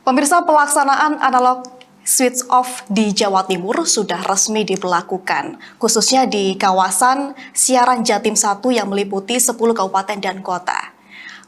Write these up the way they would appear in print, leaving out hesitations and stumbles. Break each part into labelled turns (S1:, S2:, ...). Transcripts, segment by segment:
S1: Pemirsa, pelaksanaan analog switch off di Jawa Timur sudah resmi diberlakukan, khususnya di kawasan siaran Jatim 1 yang meliputi 10 kabupaten dan kota.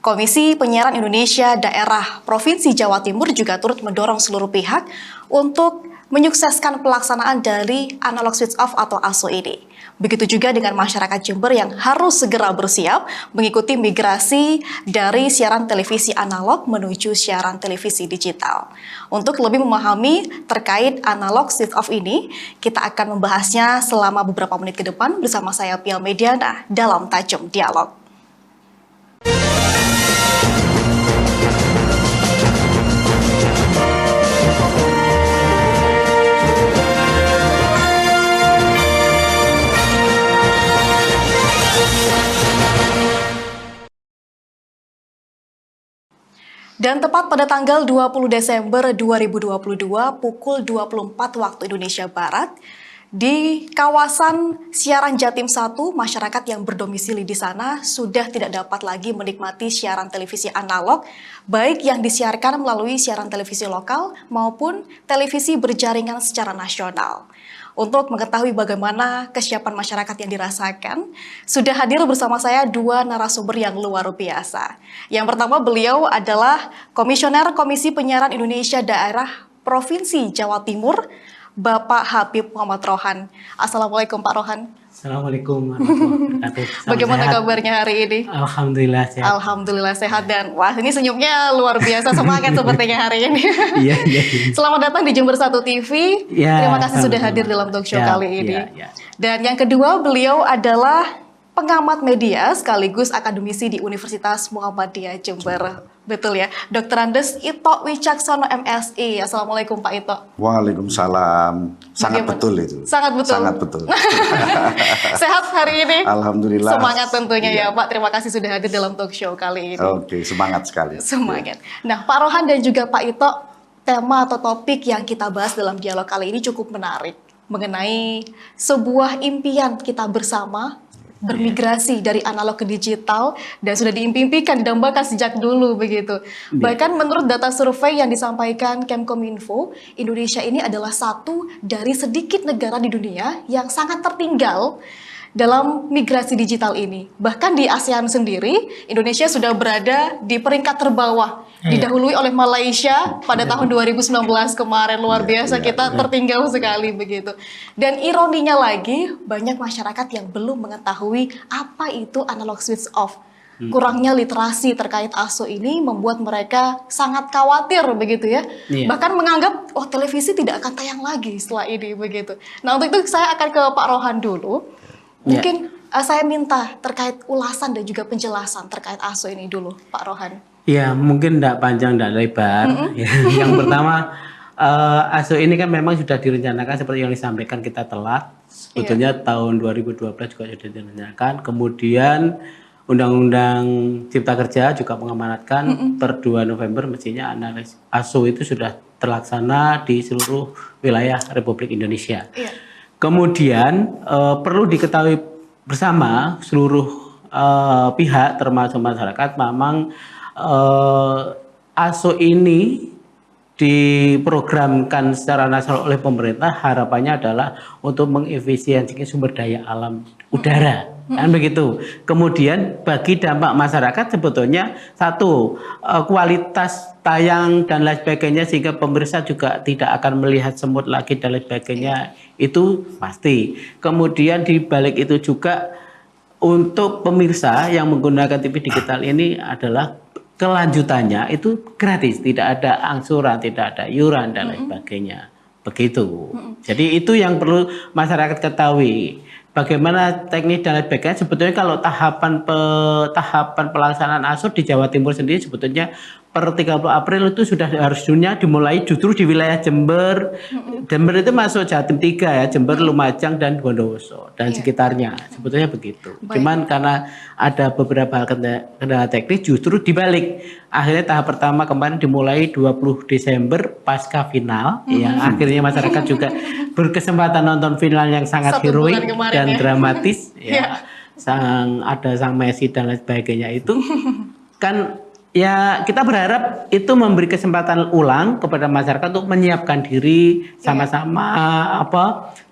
S1: Komisi Penyiaran Indonesia Daerah Provinsi Jawa Timur juga turut mendorong seluruh pihak untuk menyukseskan pelaksanaan dari analog switch off atau ASO ini. Begitu juga dengan masyarakat Jember yang harus segera bersiap mengikuti migrasi dari siaran televisi analog menuju siaran televisi digital. Untuk lebih memahami terkait analog switch off ini, kita akan membahasnya selama beberapa menit ke depan bersama saya Pial Mediana dalam Tajam Dialog. Dan tepat pada tanggal 20 Desember 2022 pukul 24 waktu Indonesia Barat, di kawasan siaran Jatim 1, masyarakat yang berdomisili di sana sudah tidak dapat lagi menikmati siaran televisi analog, baik yang disiarkan melalui siaran televisi lokal maupun televisi berjaringan secara nasional. Untuk mengetahui bagaimana kesiapan masyarakat yang dirasakan, sudah hadir bersama saya dua narasumber yang luar biasa. Yang pertama, beliau adalah Komisioner Komisi Penyiaran Indonesia Daerah Provinsi Jawa Timur, Bapak Habib Muhammad Rohan. Assalamualaikum Pak Rohan.
S2: Assalamualaikum warahmatullahi wabarakatuh.
S1: Bagaimana kabarnya hari ini?
S2: Alhamdulillah sehat.
S1: Alhamdulillah sehat, dan wah, ini senyumnya luar biasa, semangat sepertinya hari ini.
S2: Iya.
S1: Selamat datang di Jember 1 TV.
S2: Ya,
S1: Terima kasih sudah hadir dalam talk show kali ini.
S2: Ya.
S1: Dan yang kedua, beliau adalah pengamat media sekaligus akademisi di Universitas Muhammadiyah Jember. Betul ya, Dr. Andes Ito Wicaksono MSI. Assalamualaikum Pak Ito.
S3: Waalaikumsalam. Sangat
S1: Bagaimana?
S3: betul itu.
S1: Sangat betul.
S3: Sangat betul.
S1: Sehat hari ini.
S3: Alhamdulillah.
S1: Semangat tentunya
S3: Iya.
S1: ya Pak. Terima kasih sudah hadir dalam talk show kali ini.
S3: Oke, semangat sekali.
S1: Semangat. Nah, Pak Rohan dan juga Pak Ito, tema atau topik yang kita bahas dalam dialog kali ini cukup menarik, mengenai sebuah impian kita bersama bermigrasi dari analog ke digital, dan sudah diimpikan, didambakan sejak dulu begitu. Bahkan menurut data survei yang disampaikan Kemkominfo, Indonesia ini adalah satu dari sedikit negara di dunia yang sangat tertinggal dalam migrasi digital ini. Bahkan di ASEAN sendiri, Indonesia sudah berada di peringkat terbawah, didahului oleh Malaysia pada tahun 2019 kemarin. Luar biasa, kita tertinggal sekali begitu. Dan ironinya lagi, banyak masyarakat yang belum mengetahui apa itu analog switch off. Kurangnya literasi terkait ASO ini membuat mereka sangat khawatir begitu ya. Bahkan menganggap, oh, televisi tidak akan tayang lagi setelah ini begitu. Nah, untuk itu saya akan ke Pak Rohan dulu. Mungkin saya minta terkait ulasan dan juga penjelasan terkait ASO ini dulu, Pak Rohan.
S2: Ya, mungkin tidak panjang, tidak lebar. Yang pertama, ASO ini kan memang sudah direncanakan seperti yang disampaikan kita telat. Sebetulnya tahun 2012 juga sudah direncanakan. Kemudian Undang-Undang Cipta Kerja juga mengamanatkan per 2 November mestinya analis ASO itu sudah terlaksana di seluruh wilayah Republik Indonesia. Kemudian perlu diketahui bersama seluruh pihak termasuk masyarakat, memang ASO ini diprogramkan secara nasional oleh pemerintah, harapannya adalah untuk mengefisiensikan sumber daya alam udara, kan begitu. Kemudian bagi dampak masyarakat sebetulnya satu, kualitas tayang dan lain sebagainya, sehingga pemirsa juga tidak akan melihat semut lagi dan lain sebagainya, itu pasti. Kemudian di balik itu juga untuk pemirsa yang menggunakan TV digital ini adalah kelanjutannya itu gratis, tidak ada angsuran, tidak ada iuran dan lain sebagainya. Begitu. Jadi itu yang perlu masyarakat ketahui. Bagaimana teknis dan lain sebagainya. Sebetulnya kalau tahapan pelaksanaan ASO di Jawa Timur sendiri sebetulnya per 30 April itu sudah harusnya dimulai justru di wilayah Jember. Jember itu masuk Jatim 3 ya, Jember, Lumajang dan Bondowoso dan sekitarnya. Sebetulnya begitu. Cuman karena ada beberapa kendala teknis justru dibalik. Akhirnya tahap pertama kemarin dimulai 20 Desember pasca final. Ya, akhirnya masyarakat juga berkesempatan nonton final yang sangat heroik dan dramatis. Ada sang Messi dan lain sebagainya itu kan. Ya, kita berharap itu memberi kesempatan ulang kepada masyarakat untuk menyiapkan diri sama-sama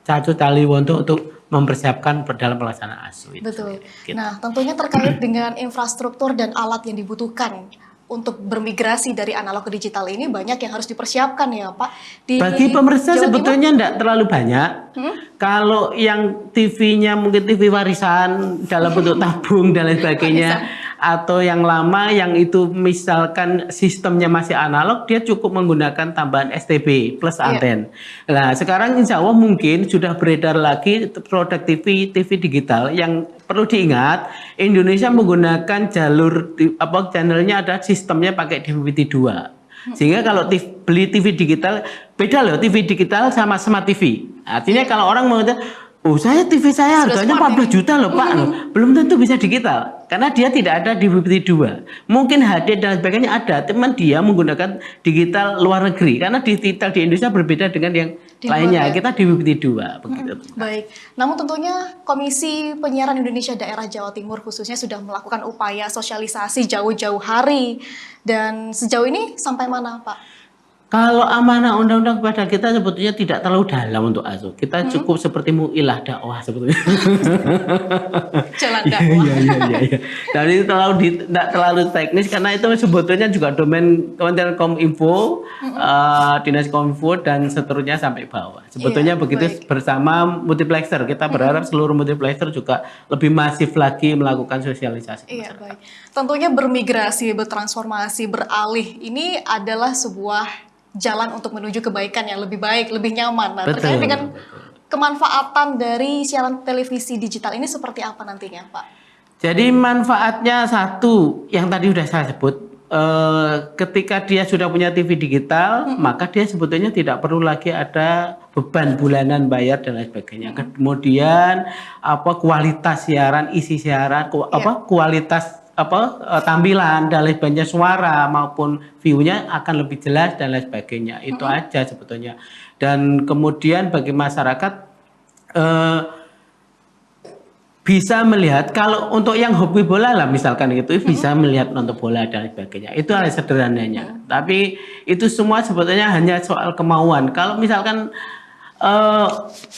S2: Cacu Caliwo untuk mempersiapkan dalam pelaksanaan ASU itu.
S1: Betul.
S2: Gitu.
S1: Nah, tentunya terkait dengan infrastruktur dan alat yang dibutuhkan untuk bermigrasi dari analog ke digital ini banyak yang harus dipersiapkan ya Pak.
S2: Bagi pemirsa
S1: Jawa Timur?
S2: sebetulnya tidak terlalu banyak. Kalau yang TV-nya mungkin TV warisan dalam bentuk tabung dan lain sebagainya, atau yang lama yang itu misalkan sistemnya masih analog, dia cukup menggunakan tambahan STB plus anten. Nah sekarang insya Allah mungkin sudah beredar lagi produk TV digital yang perlu diingat, Indonesia menggunakan jalur channelnya ada sistemnya pakai DVB-T2. Sehingga kalau beli TV digital, beda loh TV digital sama smart TV. Artinya kalau orang mau, TV saya harganya 14 juta loh Pak. Belum tentu bisa digital. Karena dia tidak ada DVB-T2. Mungkin HD dan sebagainya ada, teman dia menggunakan digital luar negeri. Karena digital di Indonesia berbeda dengan yang lainnya. Kita DVB-T2. Begitu.
S1: Baik, namun tentunya Komisi Penyiaran Indonesia Daerah Jawa Timur khususnya sudah melakukan upaya sosialisasi jauh-jauh hari. Dan sejauh ini sampai mana Pak?
S2: Kalau amanah undang-undang kepada kita sebetulnya tidak terlalu dalam untuk ASU. Kita cukup seperti mu'ilah dakwah sebetulnya.
S1: Jalan dakwah.
S2: Iya. Dan itu tidak terlalu teknis karena itu sebetulnya juga domain Kementerian Kominfo, Dinas Kominfo dan seterusnya sampai bawah. Sebetulnya begitu bersama multiplexer. Kita berharap seluruh multiplexer juga lebih masif lagi melakukan sosialisasi.
S1: Iya, baik. Tentunya bermigrasi, bertransformasi, beralih ini adalah sebuah jalan untuk menuju kebaikan yang lebih baik, lebih nyaman. Nah, terkait dengan kemanfaatan dari siaran televisi digital ini seperti apa nantinya, Pak?
S2: Jadi manfaatnya satu, yang tadi sudah saya sebut, ketika dia sudah punya TV digital, maka dia sebetulnya tidak perlu lagi ada beban bulanan bayar dan lain sebagainya. Kemudian kualitas siaran, isi siaran, kualitas tampilan dan lain sebagainya, suara maupun view-nya akan lebih jelas dan lain sebagainya. Itu aja sebetulnya. Dan kemudian bagi masyarakat bisa melihat, kalau untuk yang hobi bola lah misalkan gitu, bisa melihat nonton bola dan lain sebagainya. Itu hal sederhananya. Tapi itu semua sebetulnya hanya soal kemauan. Kalau misalkan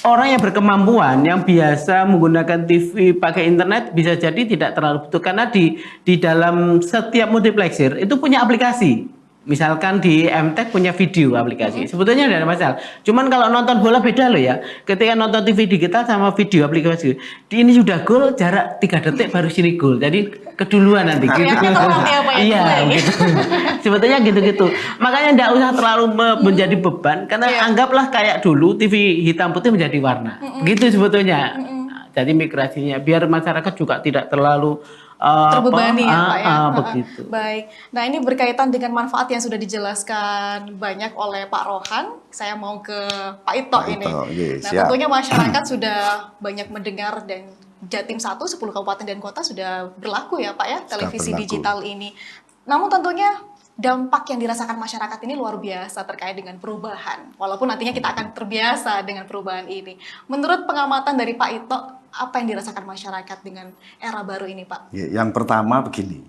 S2: orang yang berkemampuan yang biasa menggunakan TV pakai internet bisa jadi tidak terlalu butuh, karena di dalam setiap multiplexer itu punya aplikasi. Misalkan di MTech punya video aplikasi. Sebetulnya tidak ada masalah. Cuman kalau nonton bola beda loh ya. Ketika nonton TV digital sama video aplikasi. Ini sudah gol, jarak 3 detik baru sini gol. Jadi keduluan nanti. Iya, gitu. Sebetulnya gitu-gitu. Makanya tidak usah terlalu menjadi beban. Karena anggaplah kayak dulu TV hitam putih menjadi warna. Gitu sebetulnya. Jadi migrasinya biar masyarakat juga tidak terlalu
S1: terbebani ya Pak ya.
S2: Begitu.
S1: Baik. Nah ini berkaitan dengan manfaat yang sudah dijelaskan banyak oleh Pak Rohan. Saya mau ke Pak Ito ini. Nah tentunya masyarakat sudah banyak mendengar dan Jatim 1, 10 kabupaten dan kota sudah berlaku ya Pak ya televisi digital ini. Namun tentunya dampak yang dirasakan masyarakat ini luar biasa terkait dengan perubahan. Walaupun nantinya kita akan terbiasa dengan perubahan ini. Menurut pengamatan dari Pak Ito, apa yang dirasakan masyarakat dengan era baru ini, Pak?
S3: Ya, yang pertama begini,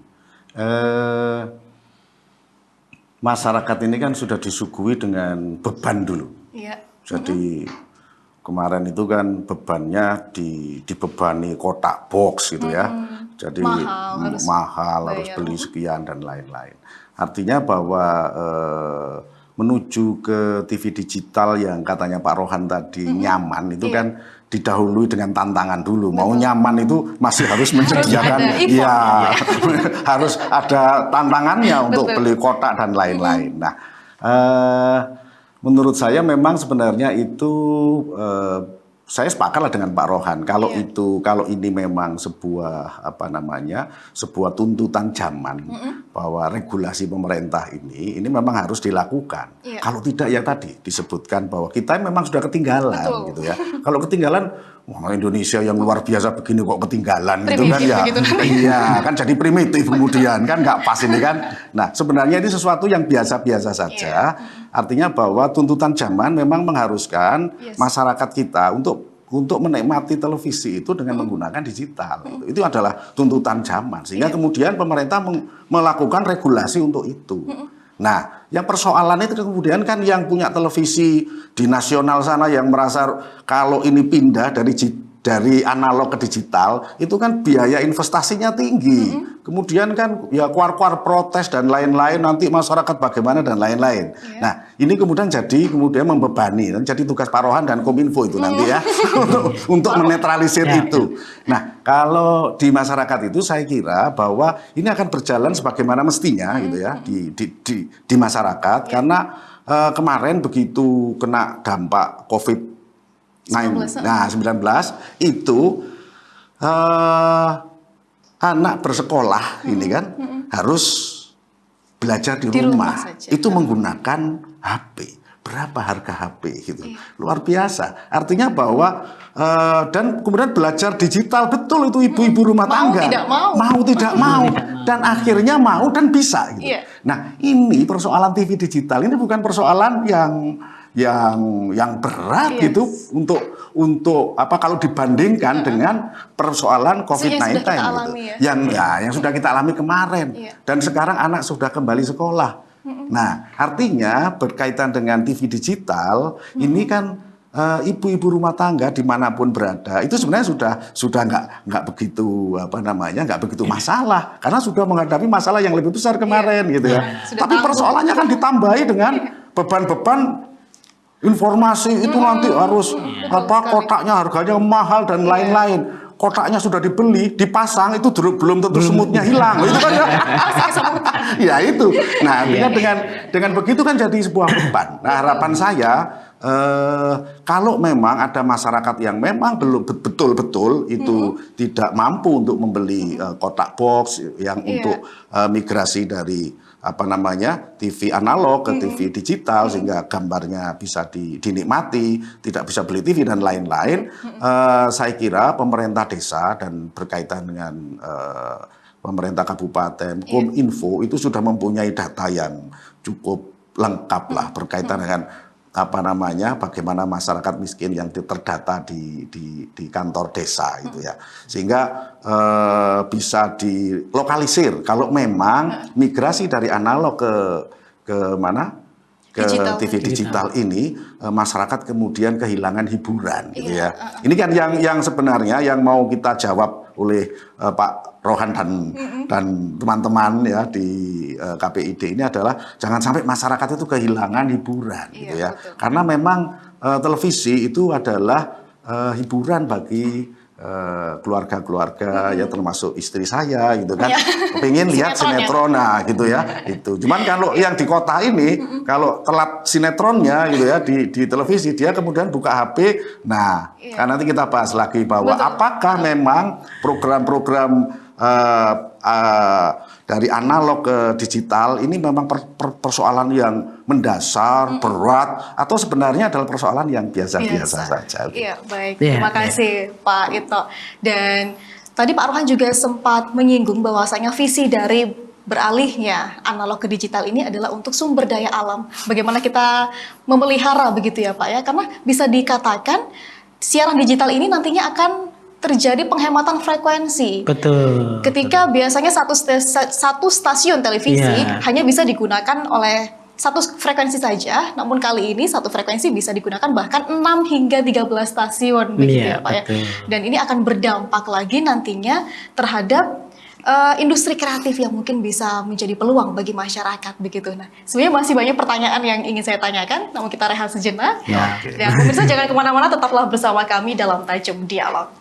S3: masyarakat ini kan sudah disuguhi dengan beban dulu. Iya. Jadi kemarin itu kan bebannya dibebani kotak box gitu ya. Jadi mahal harus beli sekian dan lain-lain. Artinya bahwa menuju ke TV digital yang katanya Pak Rohan tadi nyaman itu kan didahului dengan tantangan dulu. Mau nyaman itu masih harus menyediakan, harus ada tantangannya untuk beli kotak dan lain-lain. Nah, menurut saya memang sebenarnya itu saya sepakatlah dengan Pak Rohan. Kalau ini memang sebuah sebuah tuntutan zaman bahwa regulasi pemerintah ini memang harus dilakukan. Kalau tidak ya tadi disebutkan bahwa kita memang sudah ketinggalan gitu ya. Kalau ketinggalan, wah Indonesia yang luar biasa begini kok ketinggalan gitu kan ya. Iya, kan jadi primitif kemudian kan nggak pas ini kan. Nah, sebenarnya ini sesuatu yang biasa-biasa saja. Artinya bahwa tuntutan zaman memang mengharuskan masyarakat kita untuk untuk menikmati televisi itu dengan menggunakan digital. Itu adalah tuntutan zaman. Sehingga kemudian pemerintah melakukan regulasi untuk itu. Nah, yang persoalan itu kemudian kan yang punya televisi di nasional sana yang merasa kalau ini pindah dari analog ke digital, itu kan biaya investasinya tinggi. Kemudian kan ya keluar-keluar protes dan lain-lain, nanti masyarakat bagaimana dan lain-lain. Nah, ini kemudian membebani, dan jadi tugas Pak Rohan dan Kominfo itu nanti ya, untuk menetralisir itu. Nah, kalau di masyarakat itu saya kira bahwa ini akan berjalan sebagaimana mestinya gitu ya, di masyarakat, karena kemarin begitu kena dampak COVID-19 itu anak bersekolah ini kan harus belajar di rumah
S1: saja.
S3: itu menggunakan HP. Berapa harga HP gitu. Luar biasa. Artinya bahwa dan kemudian belajar digital, betul itu ibu-ibu rumah tangga. Mau tidak mau. Dan akhirnya mau dan bisa gitu. Nah, ini persoalan TV digital ini bukan persoalan yang berat gitu untuk apa kalau dibandingkan dengan persoalan COVID-19 gitu. Yang sudah kita alami kemarin dan sekarang anak sudah kembali sekolah. Nah, artinya berkaitan dengan TV digital ini kan ibu-ibu rumah tangga dimanapun berada itu sebenarnya sudah nggak begitu nggak begitu masalah karena sudah menghadapi masalah yang lebih besar kemarin gitu ya. Tapi persoalannya kan ditambahi dengan beban-beban informasi itu nanti harus kotaknya harganya mahal dan lain-lain. Kotaknya sudah dibeli, dipasang itu belum tentu semutnya hilang. Itu kan ya. Ya itu. Nah, artinya dengan begitu kan jadi sebuah beban. Nah, harapan saya kalau memang ada masyarakat yang memang belum betul-betul itu tidak mampu untuk membeli kotak box yang untuk migrasi dari TV analog ke TV digital sehingga gambarnya bisa dinikmati, tidak bisa beli TV dan lain-lain. Saya kira pemerintah desa dan berkaitan dengan pemerintah kabupaten, Kominfo itu sudah mempunyai data yang cukup lengkap lah berkaitan dengan bagaimana masyarakat miskin yang terdata di kantor desa itu ya, sehingga bisa dilokalisir kalau memang migrasi dari analog ke TV digital ini masyarakat kemudian kehilangan hiburan gitu ya. Ini kan yang sebenarnya yang mau kita jawab oleh Pak Rohan dan teman-teman ya di KPID ini adalah jangan sampai masyarakat itu kehilangan hiburan gitu ya. Betul. Karena memang televisi itu adalah hiburan bagi keluarga-keluarga ya termasuk istri saya gitu kan pengen lihat sinetron gitu ya itu. Cuman kalau yang di kota ini kalau telat sinetronnya gitu ya di televisi dia kemudian buka HP. Nah, kan nanti kita bahas lagi bahwa apakah memang program-program dari analog ke digital ini memang persoalan yang mendasar, berat, atau sebenarnya adalah persoalan yang biasa-biasa saja.
S1: Iya, baik. Terima kasih Pak Ito. Dan tadi Pak Rohan juga sempat menyinggung bahwasanya visi dari beralihnya analog ke digital ini adalah untuk sumber daya alam. Bagaimana kita memelihara begitu ya Pak ya? Karena bisa dikatakan siaran digital ini nantinya akan terjadi penghematan frekuensi.
S2: Betul.
S1: Ketika biasanya satu stasiun televisi hanya bisa digunakan oleh satu frekuensi saja, namun kali ini satu frekuensi bisa digunakan bahkan 6 hingga 13 stasiun begitu ya Pak ya. Dan ini akan berdampak lagi nantinya terhadap industri kreatif yang mungkin bisa menjadi peluang bagi masyarakat begitu. Nah, sebenarnya masih banyak pertanyaan yang ingin saya tanyakan, namun kita rehat sejenak. Dan pemirsa jangan kemana-mana, tetaplah bersama kami dalam Tajam Dialog.